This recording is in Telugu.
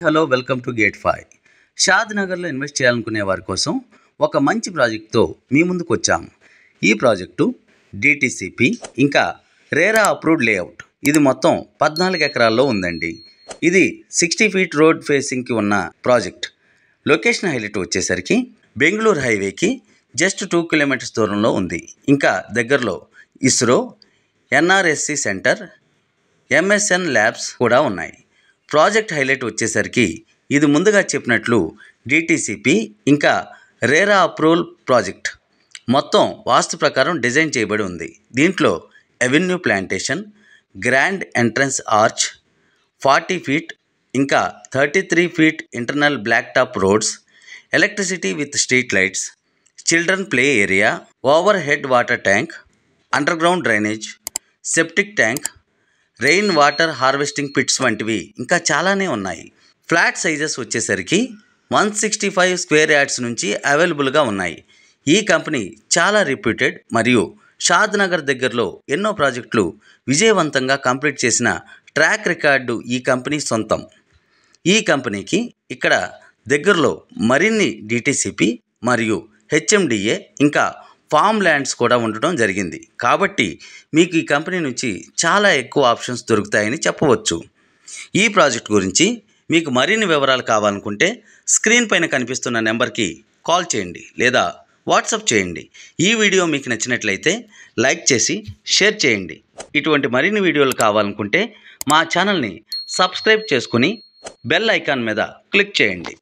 Hello welcome to gate 5. షాద్ నగర్లో ఇన్వెస్ట్ చేయాలనుకునే వారి కోసం ఒక మంచి ప్రాజెక్ట్తో మీ ముందుకు వచ్చాము. ఈ ప్రాజెక్టు డిటిసిపి ఇంకా రేరా అప్రూవ్డ్ లేఅవుట్. ఇది మొత్తం 14 ఎకరాల్లో ఉందండి. ఇది 60 ఫీట్ రోడ్ ఫేసింగ్కి ఉన్న ప్రాజెక్ట్. లొకేషన్ హైలైట్ వచ్చేసరికి బెంగళూరు హైవేకి జస్ట్ 2 కిలోమీటర్స్ దూరంలో ఉంది. ఇంకా దగ్గరలో ISRO, NRSC centre, MSN labs కూడా ఉన్నాయి. ప్రాజెక్ట్ హైలైట్ వచ్చేసరికి ఇది ముందుగా చెప్పినట్లు డిటిసిపి ఇంకా రేరా అప్రూవల్ ప్రాజెక్ట్. మొత్తం వాస్తు ప్రకారం డిజైన్ చేయబడి ఉంది. దీంట్లో avenue plantation, grand entrance arch, 40 feet ఇంకా 33 feet internal black top roads, electricity with street lights, children play area, overhead water tank, underground drainage, septic tank, rain water harvesting pits వంటివి ఇంకా చాలానే ఉన్నాయి. ఫ్లాట్ సైజెస్ వచ్చేసరికి 165 స్క్వేర్ యార్డ్స్ నుంచి అవైలబుల్గా ఉన్నాయి. ఈ కంపెనీ చాలా రిప్యూటెడ్ మరియు షాద్ నగర్ దగ్గరలో ఎన్నో ప్రాజెక్టులు విజయవంతంగా కంప్లీట్ చేసిన ట్రాక్ రికార్డు ఈ కంపెనీ సొంతం. ఈ కంపెనీకి ఇక్కడ దగ్గరలో మరిన్ని డిటిసిపి మరియు హెచ్ఎండిఏ ఇంకా ఫామ్ ల్యాండ్స్ కూడా ఉండటం జరిగింది. కాబట్టి మీకు ఈ కంపెనీ నుంచి చాలా ఎక్కువ ఆప్షన్స్ దొరుకుతాయని చెప్పవచ్చు. ఈ ప్రాజెక్ట్ గురించి మీకు మరిన్ని వివరాలు కావాలనుకుంటే స్క్రీన్ పైన కనిపిస్తున్న నెంబర్కి కాల్ చేయండి లేదా వాట్సాప్ చేయండి. ఈ వీడియో మీకు నచ్చినట్లయితే లైక్ చేసి షేర్ చేయండి. ఇటువంటి మరిన్ని వీడియోలు కావాలనుకుంటే మా ఛానల్ని సబ్స్క్రైబ్ చేసుకుని బెల్ ఐకాన్ మీద క్లిక్ చేయండి.